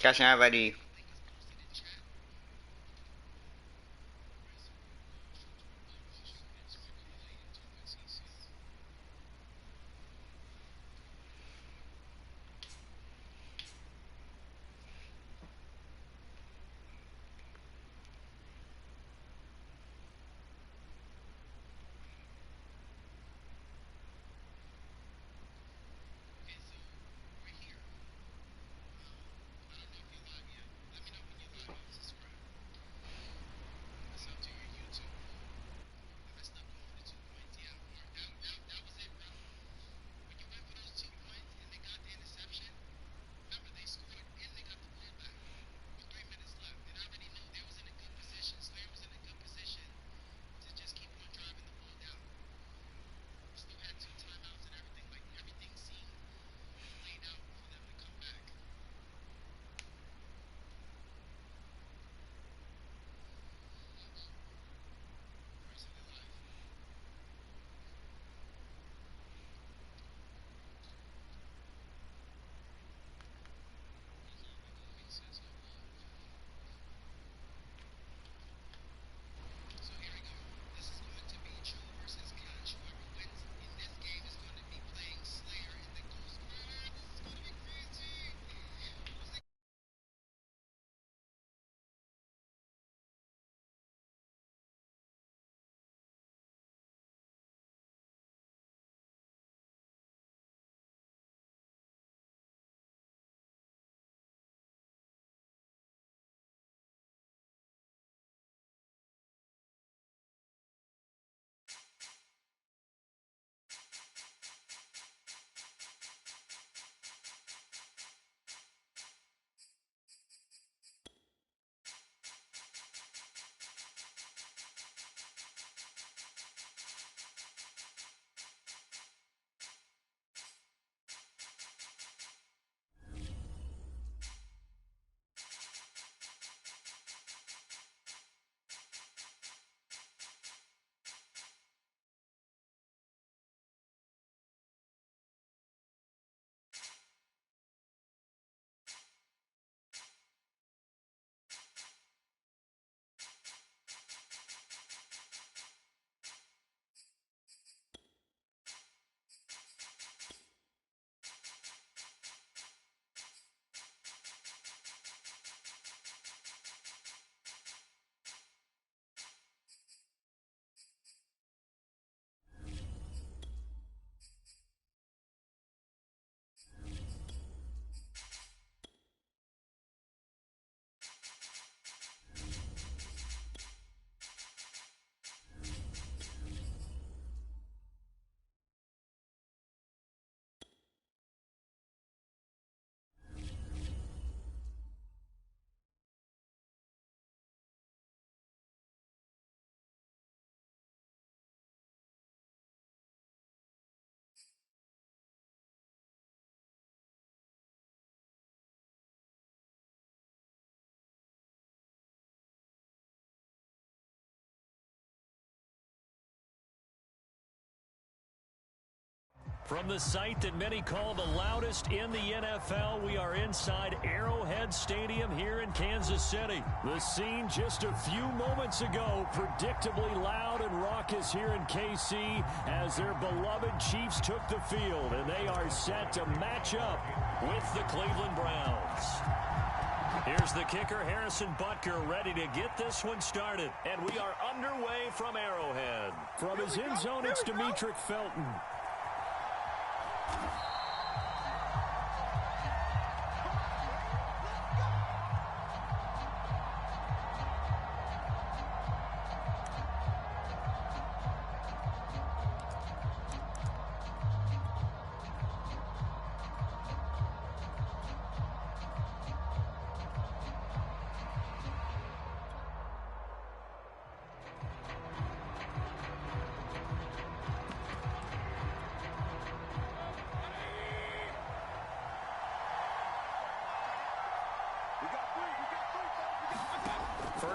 discussion already. From the site that many call the loudest in the NFL, we are inside Arrowhead Stadium here in Kansas City. The scene just a few moments ago, predictably loud and raucous here in KC as their beloved Chiefs took the field, and they are set to match up with the Cleveland Browns. Here's the kicker, Harrison Butker, ready to get this one started. And we are underway from Arrowhead. From his end zone, it's Demetric Felton.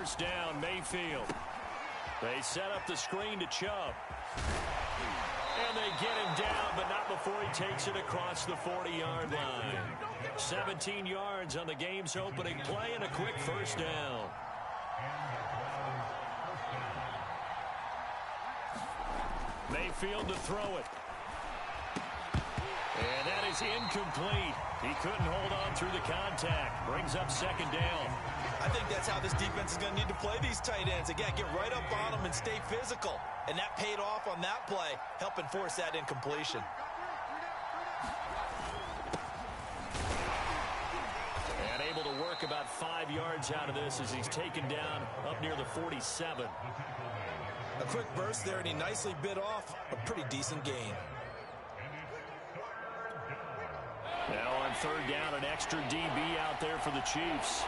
First down, Mayfield. They set up the screen to Chubb. And they get him down, but not before. before he takes it across the 40-yard line. 17 yards on the game's opening play and a quick first down. Mayfield to throw it. And that is incomplete. He couldn't hold on through the contact. Brings up second down. I think that's how this defense is going to need to play these tight ends. Again, get right up on them and stay physical. And that paid off on that play, helping force that incompletion. And able to work about 5 yards out of this as he's taken down up near the 47. A quick burst there, and he nicely bit off a pretty decent gain. Now on third down, an extra DB out there for the Chiefs.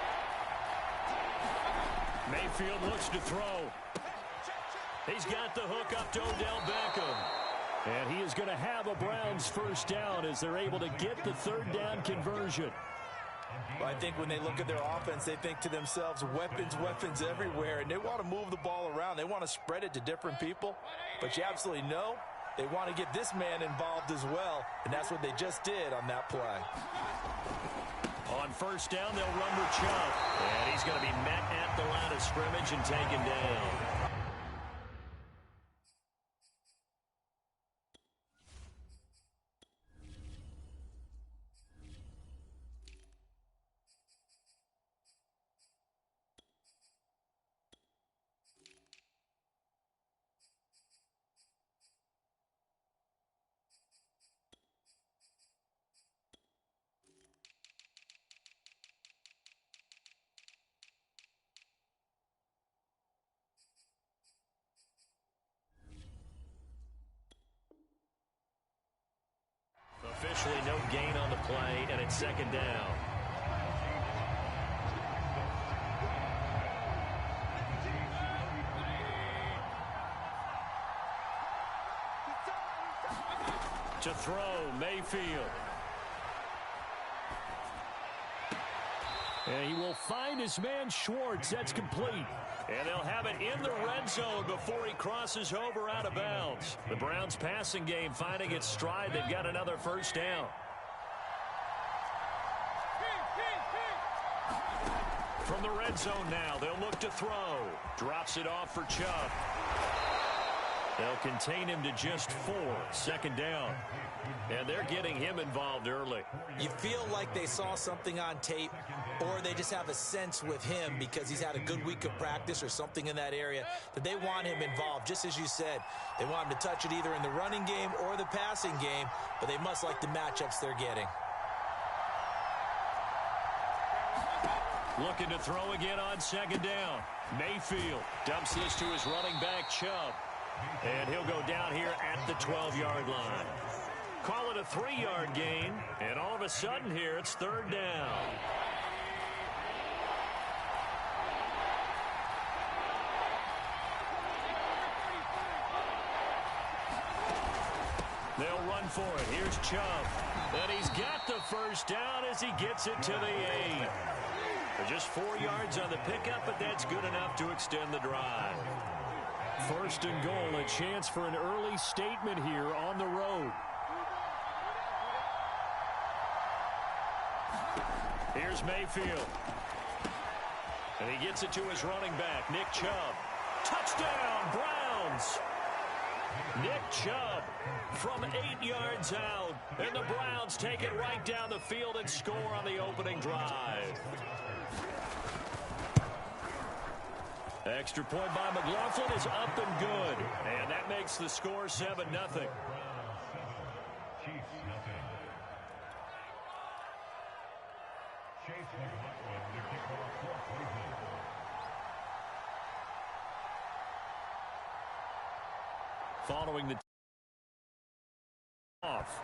Mayfield looks to throw. He's got the hook up to Odell Beckham. And he is going to have a Browns first down as they're able to get the third down conversion. Well, I think when they look at their offense, they think to themselves, weapons, weapons everywhere, and they want to move the ball around. They want to spread it to different people, but you absolutely know they want to get this man involved as well, and that's what they just did on that play. On first down, they'll run with Chubb, and he's going to be met at the line of scrimmage and taken down. Officially no gain on the play, and it's second down. To throw, Mayfield. And he will find his man Schwartz. That's complete. And they'll have it in the red zone before he crosses over out of bounds. The Browns passing game finding its stride. They've got another first down. From the red zone now, they'll look to throw. Drops it off for Chubb. They'll contain him to just 4. Second down. And they're getting him involved early. You feel like they saw something on tape, or they just have a sense with him because he's had a good week of practice or something in that area that they want him involved. Just as you said, they want him to touch it either in the running game or the passing game, but they must like the matchups they're getting. Looking to throw again on second down. Mayfield dumps this to his running back, Chubb. And he'll go down here at the 12-yard line. Call it a 3-yard gain, and all of a sudden here it's third down. They'll run for it. Here's Chubb. And he's got the first down as he gets it to the 8. Just 4 yards on the pickup, but that's good enough to extend the drive. First and goal, a chance for an early statement here on the road. Here's Mayfield. And he gets it to his running back, Nick Chubb. Touchdown, Browns! Nick Chubb from 8 yards out. And the Browns take it right down the field and score on the opening drive. Extra point by McLaughlin is up and good. And that makes the score 7-0. Following the off.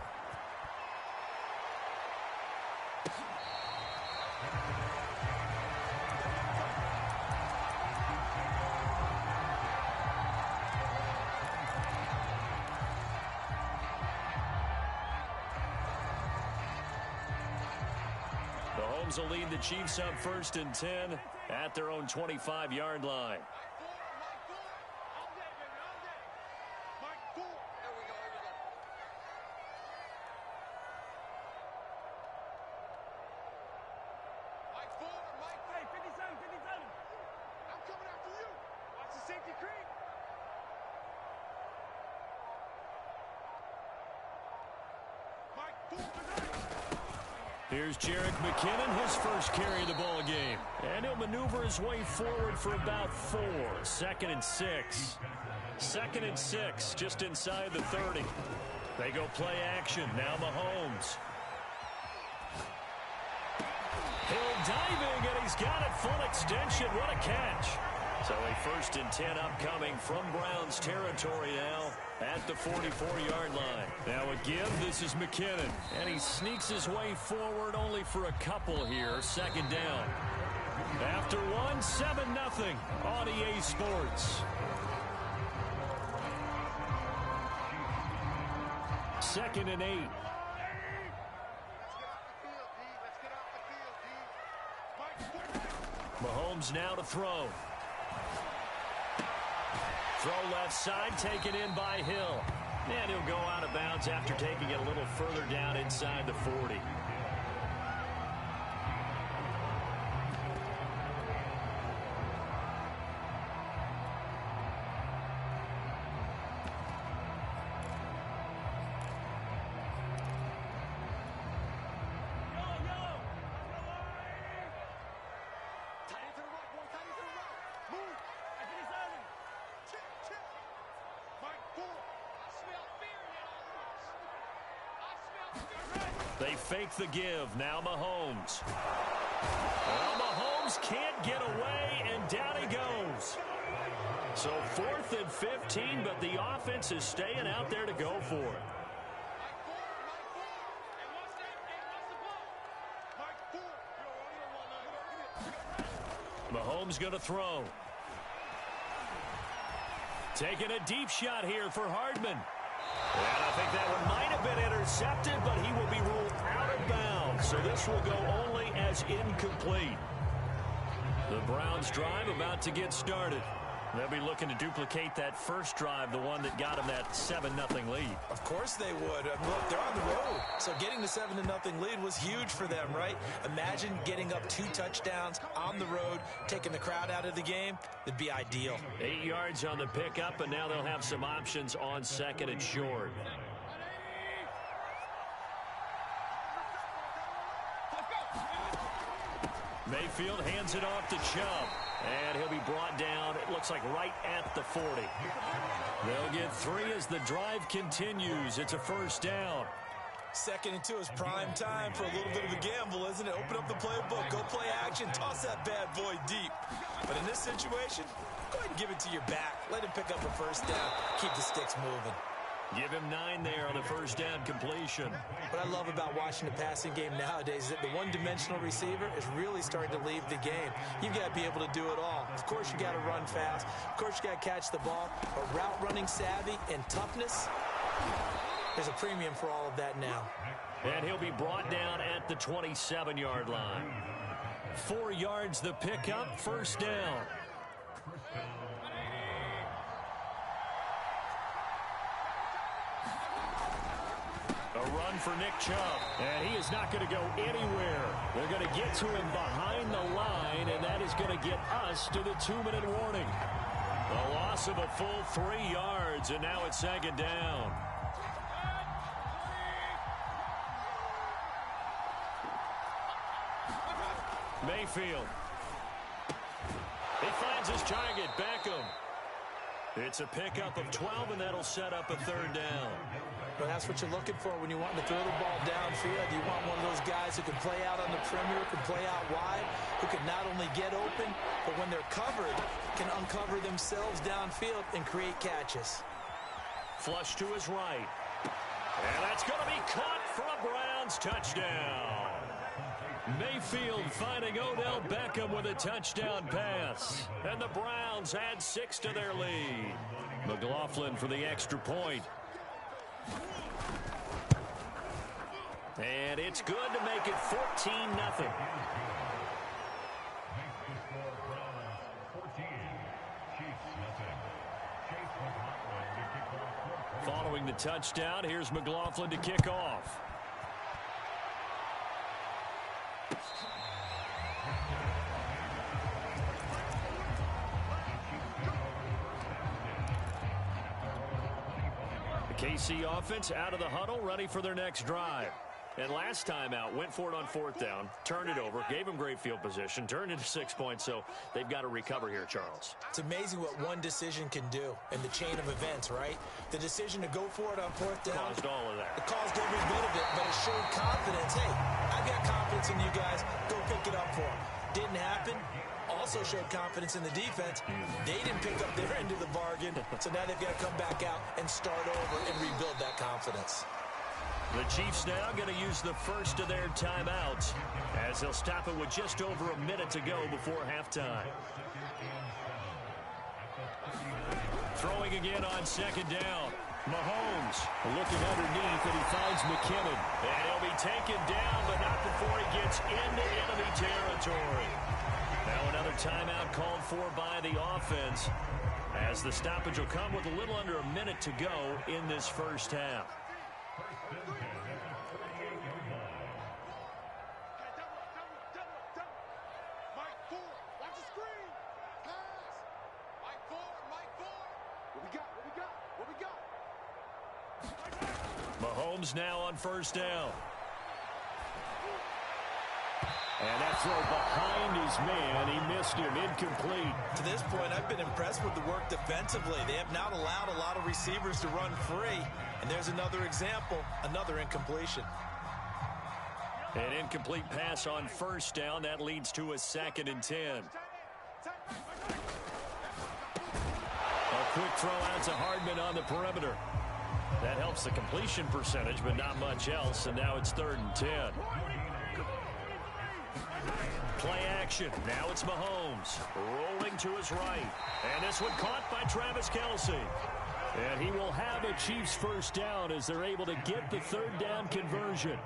The Holmes will lead the Chiefs up first and 10 at their own 25-yard line. Here's Jerick McKinnon, his first carry of the ball game. And he'll maneuver his way forward for about 4. 2nd and 6. 2nd and 6, just inside the 30. They go play action. Now Mahomes. Hill diving, and he's got it full extension. What a catch. So a 1st and 10 upcoming from Browns territory now at the 44-yard line. Now a give, this is McKinnon. And he sneaks his way forward only for a couple here. 2nd down. After 1, 7-0 on EA Sports. 2nd and 8. Mahomes now to throw. Throw left side, taken in by Hill. And he'll go out of bounds after taking it a little further down inside the 40. They fake the give. Now Mahomes. Well, Mahomes can't get away, and down he goes. So 4th and 15, but the offense is staying out there to go for it. Mahomes going to throw. Taking a deep shot here for Hardman. And I think that one might have been intercepted, but he will be ruled out of bounds. So this will go only as incomplete. The Browns drive about to get started. They'll be looking to duplicate that first drive, the one that got them that 7-0 lead. Of course they would. Look, they're on the road. So getting the 7-0 lead was huge for them, right? Imagine getting up 2 touchdowns on the road, taking the crowd out of the game. It'd be ideal. 8 yards on the pickup, and now they'll have some options on 2nd and short. Mayfield hands it off to Chubb. And he'll be brought down, it looks like right at the 40. They'll get 3 as the drive continues. It's a 1st down. 2nd and 2 is prime time for a little bit of a gamble, isn't it? Open up the playbook, go play action, toss that bad boy deep. But in this situation, go ahead and give it to your back. Let him pick up a 1st down, keep the sticks moving. Give him 9 there on the 1st down completion. What I love about watching the passing game nowadays is that the one-dimensional receiver is really starting to leave the game. You've got to be able to do it all. Of course, you got to run fast. Of course, you got to catch the ball. But route running savvy and toughness, there's a premium for all of that now. And he'll be brought down at the 27-yard line. 4 yards the pickup, 1st down. A run for Nick Chubb. And he is not going to go anywhere. They're going to get to him behind the line, and that is going to get us to the 2-minute warning. A loss of a full 3 yards, and now it's 2nd down. Mayfield. He finds his target, Beckham. It's a pickup of 12, and that'll set up a 3rd down. Well, that's what you're looking for when you want to throw the ball downfield. You want one of those guys who can play out on the perimeter, can play out wide, who can not only get open, but when they're covered, can uncover themselves downfield and create catches. Flush to his right. And that's going to be caught for a Browns touchdown. Mayfield finding Odell Beckham with a touchdown pass. And the Browns add 6 to their lead. McLaughlin for the extra point. And it's good to make it 14-0. Following the touchdown, here's McLaughlin to kick off. KC offense out of the huddle, ready for their next drive. And last time out, went for it on 4th down, turned it over, gave them great field position, turned into 6 points, so they've got to recover here, Charles. It's amazing what one decision can do in the chain of events, right? The decision to go for it on 4th down. Caused all of that. It caused every bit of it, but it showed confidence. Hey, I've got confidence in you guys. Go pick it up for them. Didn't happen. Also showed confidence in the defense. They didn't pick up their end of the bargain, so now they've got to come back out and start over and rebuild that confidence. The Chiefs now going to use the first of their timeouts as they'll stop it with just over a minute to go before halftime. Throwing again on 2nd down. Mahomes looking underneath, and he finds McKinnon. And he'll be taken down, but not before he gets into enemy territory. Now another timeout called for by the offense as the stoppage will come with a little under a minute to go in this first half. Mahomes now on 1st down. And that throw behind his man. He missed him. Incomplete. To this point, I've been impressed with the work defensively. They have not allowed a lot of receivers to run free. And there's another example, another incompletion. An incomplete pass on 1st down. That leads to a 2nd and 10. A quick throw out to Hardman on the perimeter. That helps the completion percentage, but not much else. And now it's 3rd and 10. Play action. Now it's Mahomes rolling to his right. And this one caught by Travis Kelce. And he will have a Chiefs first down as they're able to get the 3rd down conversion.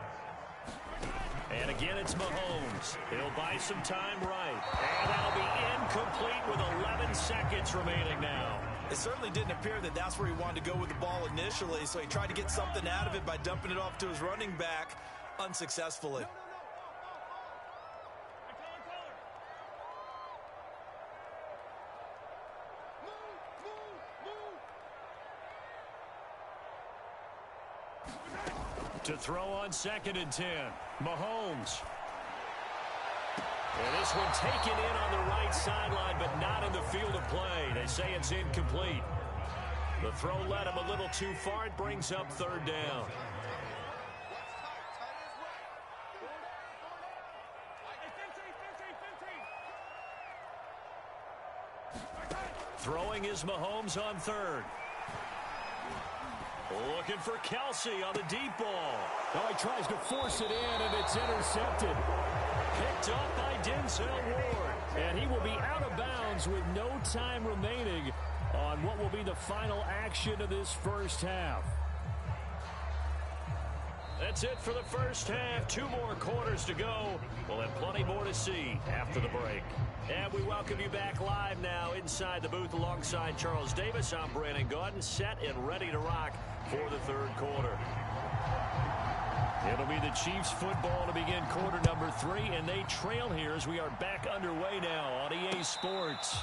And again, it's Mahomes. He'll buy some time right. And that'll be incomplete with 11 seconds remaining now. It certainly didn't appear that that's where he wanted to go with the ball initially, so he tried to get something out of it by dumping it off to his running back unsuccessfully. To throw on 2nd and 10. Mahomes. And this one taken in on the right sideline, but not in the field of play. They say it's incomplete. The throw led him a little too far. It brings up 3rd down. Throwing is Mahomes on 3rd. Looking for Kelce on the deep ball. Oh, he tries to force it in, and it's intercepted. Picked up by Denzel Ward. And he will be out of bounds with no time remaining on what will be the final action of this first half. That's it for the first half. 2 more quarters to go. We'll have plenty more to see after the break. And we welcome you back live now inside the booth alongside Charles Davis. I'm Brandon Gaudin, set and ready to rock for the 3rd quarter. It'll be the Chiefs football to begin quarter number 3, and they trail here as we are back underway now on EA Sports.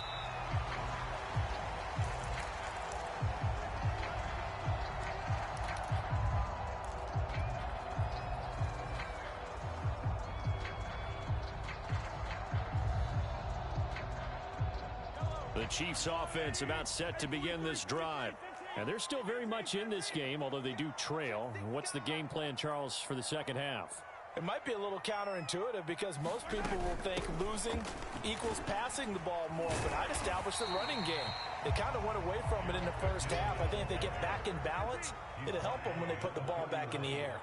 The Chiefs offense about set to begin this drive. And they're still very much in this game, although they do trail. What's the game plan, Charles, for the second half? It might be a little counterintuitive because most people will think losing equals passing the ball more, but I'd establish the running game. They kind of went away from it in the first half. I think if they get back in balance, it'll help them when they put the ball back in the air.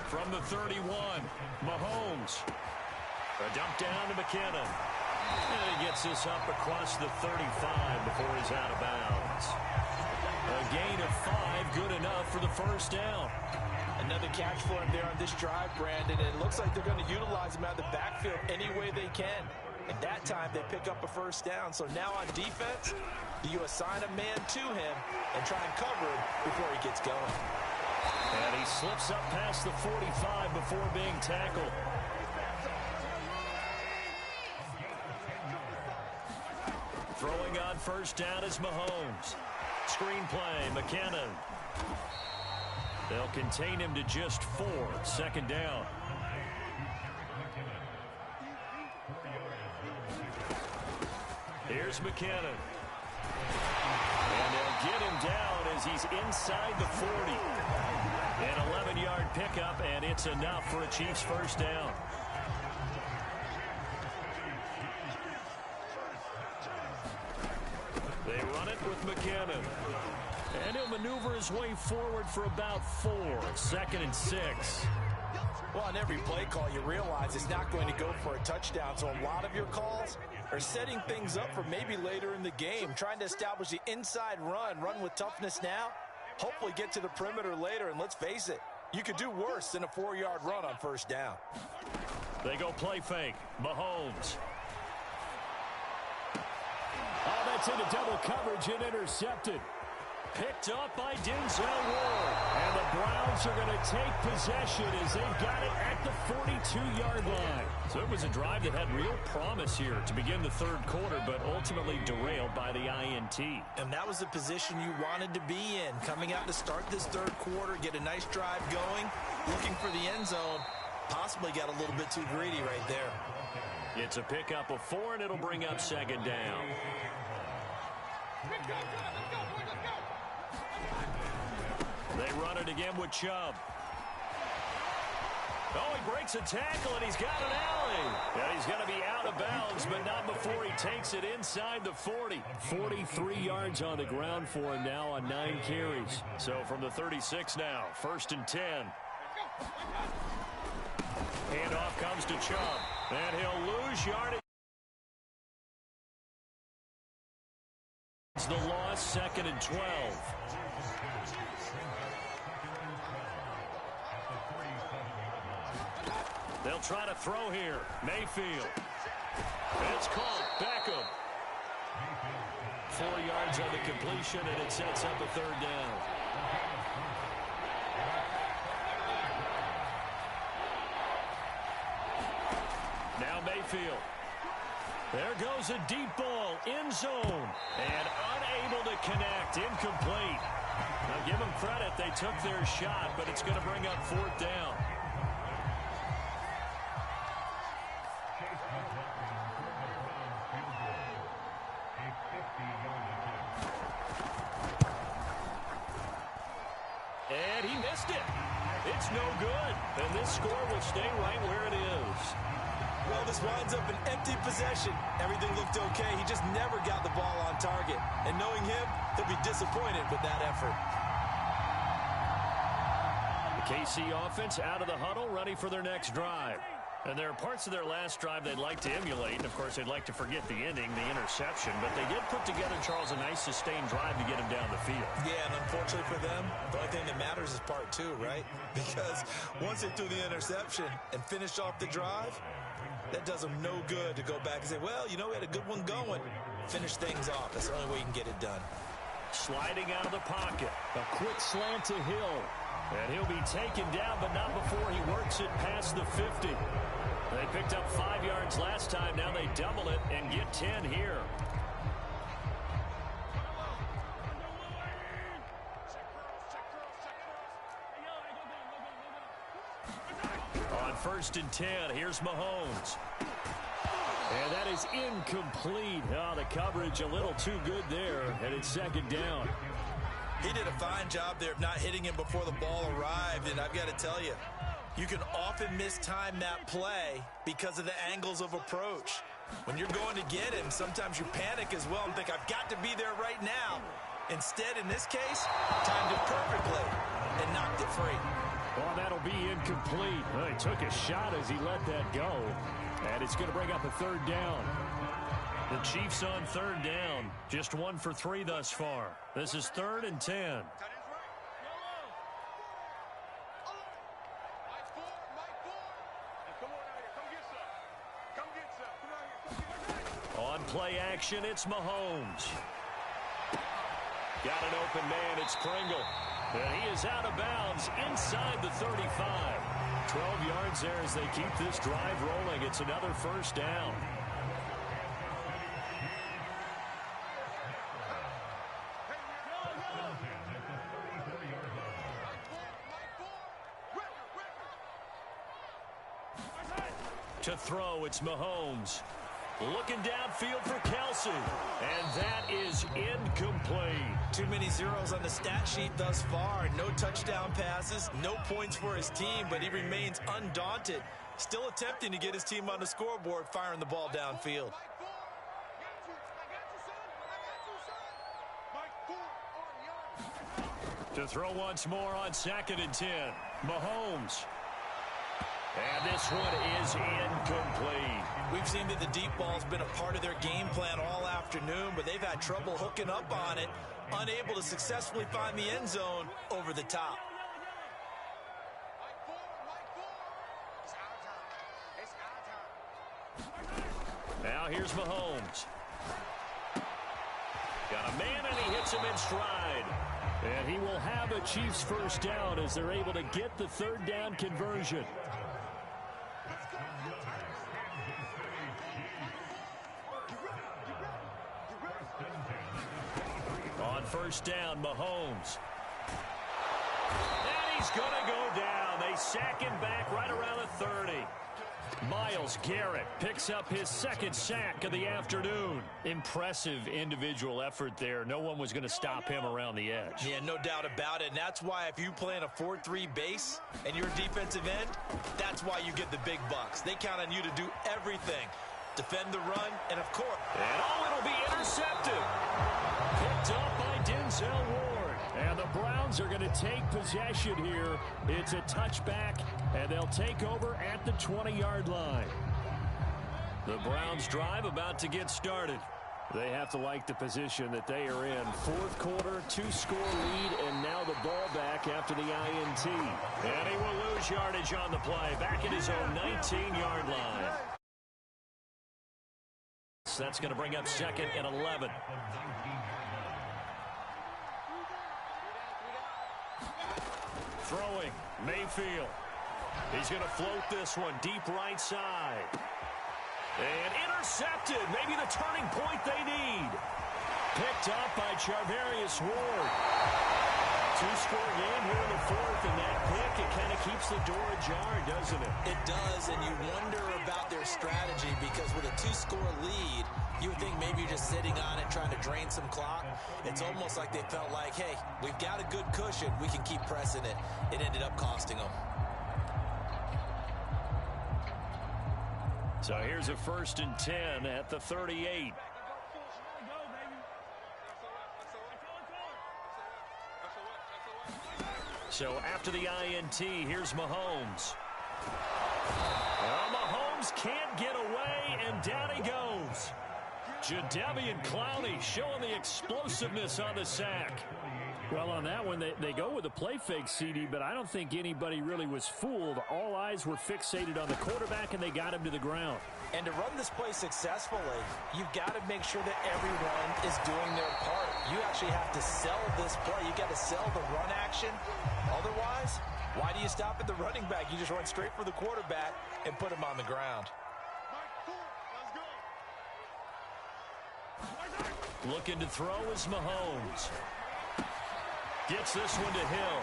From the 31, Mahomes. A dump down to McKinnon. And he gets this up across the 35 before he's out of bounds. A gain of 5, good enough for the first down. Another catch for him there on this drive, Brandon. And it looks like they're going to utilize him out of the backfield any way they can. And that time they pick up a first down. So now on defense, you assign a man to him and try and cover him before he gets going. And he slips up past the 45 before being tackled. Throwing on first down is Mahomes. Screen play, McKinnon. They'll contain him to just 4. Second down. Here's McKinnon. And they'll get him down as he's inside the 40. An 11-yard pickup, and it's enough for a Chiefs first down. They run it with McKinnon. And he'll maneuver his way forward for about 4. Second and 6. Well, on every play call, you realize it's not going to go for a touchdown. So a lot of your calls are setting things up for maybe later in the game, trying to establish the inside run with toughness now, hopefully get to the perimeter later. And let's face it, you could do worse than a 4-yard run on first down. They go play fake. Mahomes. Oh, that's into double coverage and intercepted. Picked up by Denzel Ward. And the Browns are going to take possession as they've got it at the 42-yard line. So it was a drive that had real promise here to begin the third quarter, but ultimately derailed by the INT. And that was the position you wanted to be in. Coming out to start this third quarter, get a nice drive going, looking for the end zone. Possibly got a little bit too greedy right there. It's a pickup of 4, and it'll bring up second down. They run it again with Chubb. Oh, he breaks a tackle, and he's got an alley. And he's going to be out of bounds, but not before he takes it inside the 40. 43 yards on the ground for him now on 9 carries. So from the 36 now, 1st and 10. Handoff comes to Chubb, and he'll lose yardage. It's the loss, 2nd and 12. They'll try to throw here. Mayfield. It's caught. Beckham. 4 yards on the completion, and it sets up a third down. Now Mayfield. There goes a deep ball. End zone. And unable to connect. Incomplete. Now give them credit. They took their shot, but it's going to bring up 4th down. And he missed it. It's no good. And this score will stay right where it is. Well, this winds up an empty possession. Everything looked okay. He just never got the ball on target. And knowing him, he'll be disappointed with that effort. The KC offense out of the huddle, ready for their next drive. And there are parts of their last drive they'd like to emulate. And, of course, they'd like to forget the ending, the interception. But they did put together, Charles, a nice sustained drive to get him down the field. Yeah, and unfortunately for them, the only thing that matters is part 2, right? Because once they threw the interception and finished off the drive, that does them no good to go back and say, well, you know, we had a good one going. Finish things off. That's the only way you can get it done. Sliding out of the pocket. A quick slant to Hill. And he'll be taken down, but not before he works it past the 50. They picked up 5 yards last time. Now they double it and get 10 here. On 1st and 10, here's Mahomes. And that is incomplete. Oh, the coverage a little too good there, and it's 2nd down. He did a fine job there of not hitting him before the ball arrived, and I've got to tell you, you can often mistime that play because of the angles of approach. When you're going to get him, sometimes you panic as well and think, I've got to be there right now. Instead, in this case, timed it perfectly and knocked it free. Well, that'll be incomplete. Well, he took a shot as he let that go, and it's going to bring up a 3rd down. The Chiefs on 3rd down, just 1 for 3 thus far. This is 3rd and 10. On play action, it's Mahomes. Got an open man, it's Pringle. And he is out of bounds inside the 35. 12 yards there as they keep this drive rolling. It's another 1st down. To throw, it's Mahomes. Looking downfield for Kelsey. And that is incomplete. Too many zeros on the stat sheet thus far. No touchdown passes, no points for his team, but he remains undaunted. Still attempting to get his team on the scoreboard, firing the ball downfield. To throw once more on 2nd and 10. Mahomes. And this one is incomplete. We've seen that the deep ball's been a part of their game plan all afternoon, but they've had trouble hooking up on it, unable to successfully find the end zone over the top. Now here's Mahomes. Got a man, and he hits him in stride. And he will have a Chiefs first down as they're able to get the 3rd down conversion. On 1st down, Mahomes. And he's going to go down. They sack him back right around the 30. Myles Garrett picks up his 2nd sack of the afternoon. Impressive individual effort there. No one was going to stop him around the edge. Yeah, no doubt about it. And that's why if you play in a 4-3 base and you're a defensive end, that's why you get the big bucks. They count on you to do everything. Defend the run, and of course... And it'll be intercepted. Picked up by Denzel Ward. And the Browns are going to take possession here. It's a touchback, and they'll take over at the 20-yard line. The Browns drive about to get started. They have to like the position that they are in. 4th quarter, 2-score lead, and now the ball back after the INT. And he will lose yardage on the play, back at his own 19-yard line. So that's going to bring up 2nd and 11. Throwing, Mayfield. He's going to float this one deep right side. And intercepted. Maybe the turning point they need. Picked up by Charvarius Ward. 2-score game here in the 4th, and that pick, it kind of keeps the door ajar, doesn't it? It does, and you wonder about their strategy because with a 2-score lead, you would think maybe you're just sitting on it trying to drain some clock. It's almost like they felt like, hey, we've got a good cushion. We can keep pressing it. It ended up costing them. So here's a 1st and 10 at the 38. So after the INT, here's Mahomes. Well, Mahomes can't get away, and down he goes. Jadeveon Clowney showing the explosiveness on the sack. Well, on that one, they go with a play fake, CD, but I don't think anybody really was fooled. All eyes were fixated on the quarterback, and they got him to the ground. And to run this play successfully, you've got to make sure that everyone is doing their part. You actually have to sell this play. You've got to sell the run action. Otherwise, why do you stop at the running back? You just run straight for the quarterback and put him on the ground. Looking to throw is Mahomes. Gets this one to Hill.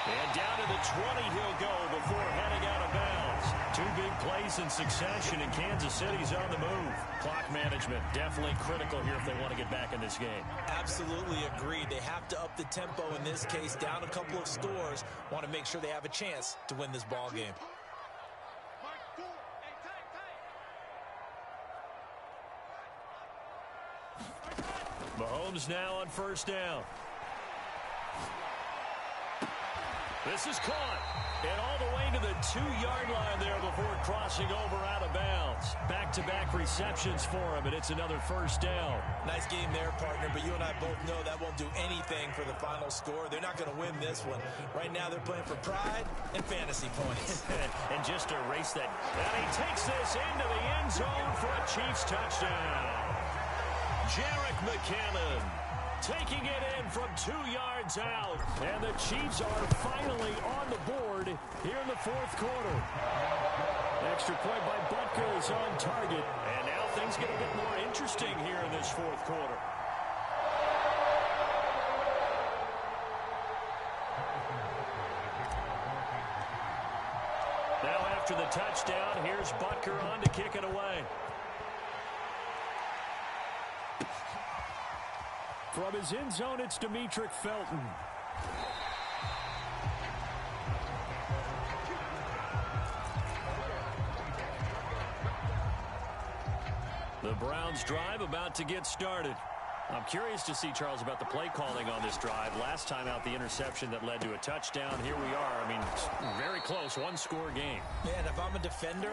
And down to the 20 he'll go before heading out of bounds. 2 big plays in succession, and Kansas City's on the move. Clock management definitely critical here if they want to get back in this game. Absolutely agreed. They have to up the tempo in this case, down a couple of scores. Want to make sure they have a chance to win this ball game. Mahomes now on 1st down. This is caught. And all the way to the 2-yard line there before crossing over out of bounds. Back-to-back receptions for him, and it's another 1st down. Nice game there, partner, but you and I both know that won't do anything for the final score. They're not going to win this one. Right now they're playing for pride and fantasy points. And just to erase that. And he takes this into the end zone for a Chiefs touchdown. Jerick McKinnon taking it in from 2 yards out. And the Chiefs are finally on the board here in the 4th quarter. Extra point by Butker is on target. And now things get a bit more interesting here in this 4th quarter. Now after after the touchdown, here's Butker on to kick it away. From his end zone, it's Demetric Felton. The Browns drive about to get started. I'm curious to see, Charles, about the play calling on this drive. Last time out, the interception that led to a touchdown. Here we are. I mean, very close, one-score game. Man, if I'm a defender,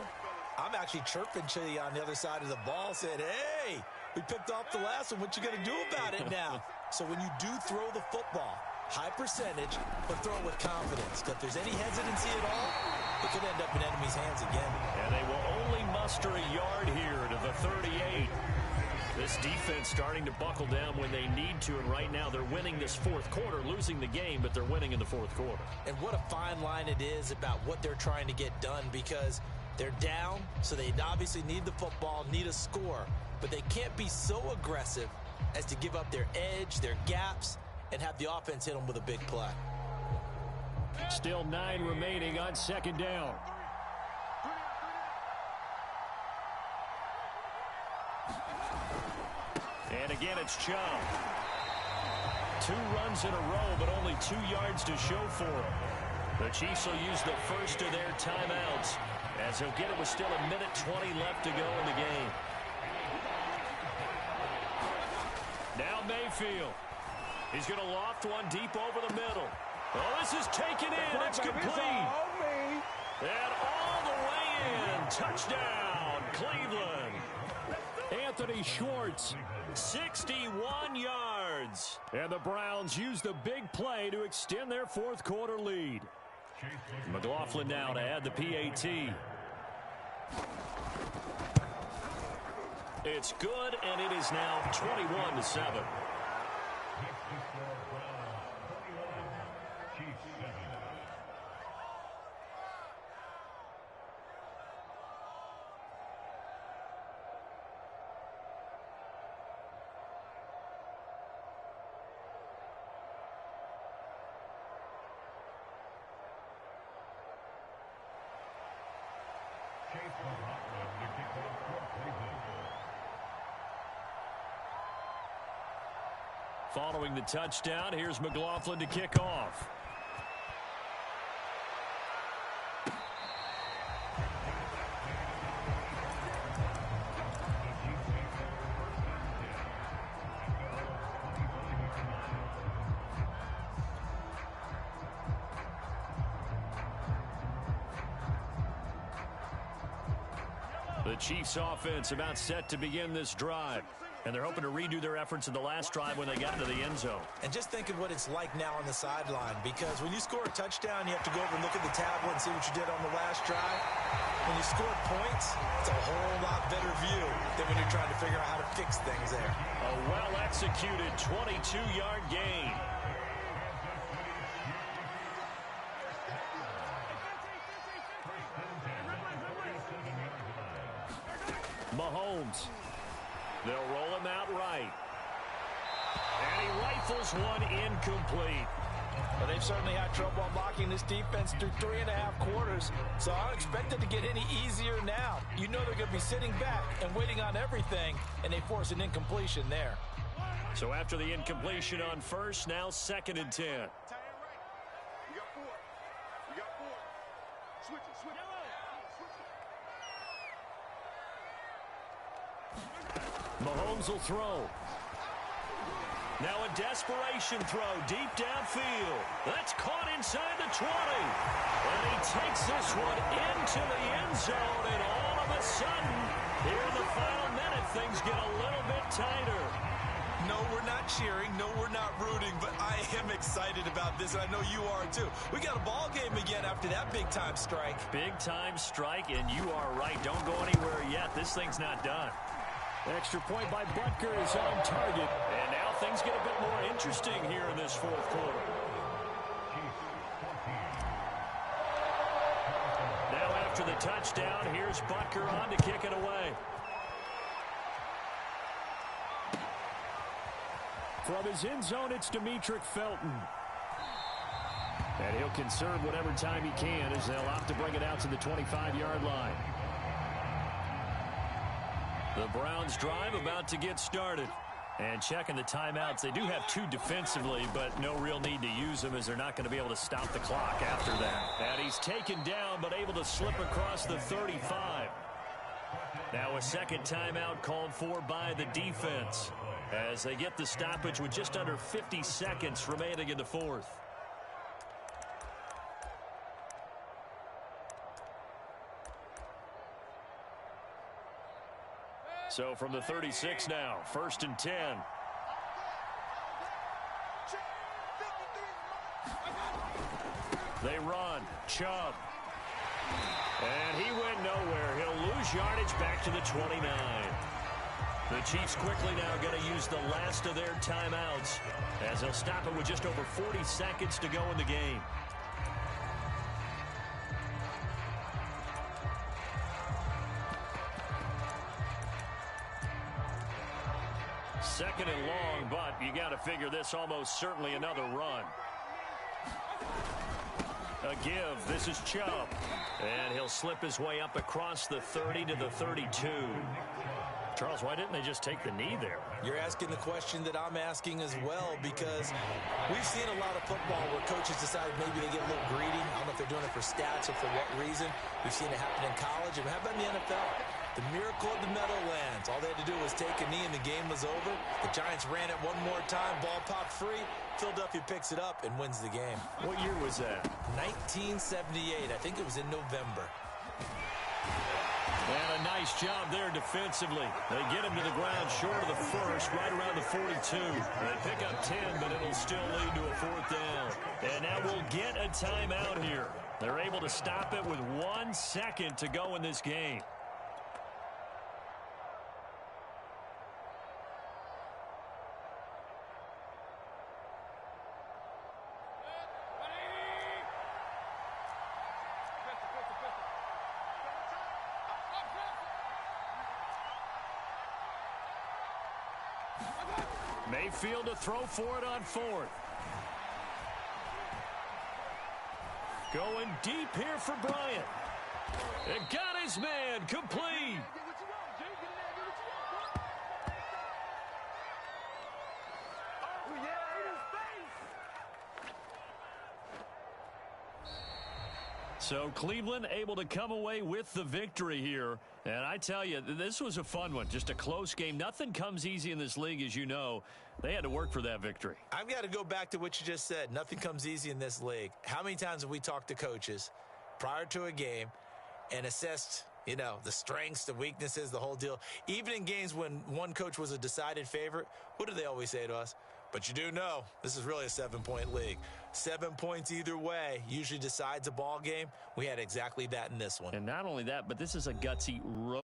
I'm actually chirping to you on the other side of the ball, saying, hey, we picked off the last one. What you going to do about it now? So when you do throw the football, high percentage, but throw it with confidence. If there's any hesitancy at all, it could end up in enemy's hands again. And they will only muster a yard here to the 38. This defense starting to buckle down when they need to, and right now they're winning this fourth quarter, losing the game, but they're winning in the fourth quarter. And what a fine line it is about what they're trying to get done, because they're down, so they obviously need the football, need a score, but they can't be so aggressive as to give up their edge, their gaps, and have the offense hit them with a big play. Still 9 remaining on second down. And again, it's Chubb. 2 runs in a row, but only 2 yards to show for him. The Chiefs will use the first of their timeouts, as he'll get it with still 1:20 left to go in the game. Now Mayfield. He's going to loft one deep over the middle. Oh, this is taken in. It's complete. And all the way in. Touchdown, Cleveland. Anthony Schwartz, 61 yards. And the Browns use the big play to extend their fourth quarter lead. McLaughlin now to add the PAT. It's good, and it is now 21-7. Following the touchdown, here's McLaughlin to kick off. The Chiefs offense about set to begin this drive. And they're hoping to redo their efforts in the last drive when they got into the end zone. And just think of what it's like now on the sideline, because when you score a touchdown, you have to go over and look at the tablet and see what you did on the last drive. When you score points, it's a whole lot better view than when you're trying to figure out how to fix things there. A well-executed 22-yard gain. Mahomes. They'll roll him out right. And he rifles one incomplete. Well, they've certainly had trouble unlocking this defense through 3.5 quarters, so I don't expect it to get any easier now. You know they're going to be sitting back and waiting on everything, and they force an incompletion there. So after the incompletion on first, now 2nd and 10. Mahomes will throw. Now a desperation throw deep downfield. That's caught inside the 20. And he takes this one into the end zone, and all of a sudden, here in the final minute, things get a little bit tighter. No, we're not cheering. No, we're not rooting, but I am excited about this, and I know you are too. We got a ball game again after that big-time strike. Big-time strike, and you are right. Don't go anywhere yet. This thing's not done. Extra point by Butker is on target. And now things get a bit more interesting here in this fourth quarter. Now after the touchdown, here's Butker on to kick it away. From his end zone, it's Demetric Felton. And he'll conserve whatever time he can as they'll opt to bring it out to the 25-yard line. The Browns drive about to get started. And checking the timeouts, they do have 2 defensively, but no real need to use them as they're not going to be able to stop the clock after that. And he's taken down, but able to slip across the 35. Now a second timeout called for by the defense as they get the stoppage with just under 50 seconds remaining in the fourth. So from the 36 now, 1st and 10. They run. Chubb. And he went nowhere. He'll lose yardage back to the 29. The Chiefs quickly now going to use the last of their timeouts as they'll stop it with just over 40 seconds to go in the game. Second and long, but you got to figure this almost certainly another run. A give. This is Chubb. And he'll slip his way up across the 30 to the 32. Charles, why didn't they just take the knee there? You're asking the question that I'm asking as well, because we've seen a lot of football where coaches decide maybe they get a little greedy. I don't know if they're doing it for stats or for what reason. We've seen it happen in college. And how about in the NFL? The miracle of the Meadowlands. All they had to do was take a knee and the game was over. The Giants ran it one more time. Ball popped free. Philadelphia picks it up and wins the game. What year was that? 1978. I think it was in November. And a nice job there defensively. They get him to the ground short of the first, right around the 42. They pick up 10, but it'll still lead to a 4th down. And now we'll get a timeout here. They're able to stop it with 1 second to go in this game. Mayfield to throw for it on 4th. Going deep here for Bryant. It got his man complete. So Cleveland able to come away with the victory here. And I tell you, this was a fun one. Just a close game. Nothing comes easy in this league, as you know. They had to work for that victory. I've got to go back to what you just said. Nothing comes easy in this league. How many times have we talked to coaches prior to a game and assessed, you know, the strengths, the weaknesses, the whole deal? Even in games when one coach was a decided favorite, what do they always say to us? But you do know this is really a 7-point league. 7 points either way usually decides a ball game. We had exactly that in this one. And not only that, but this is a gutsy road.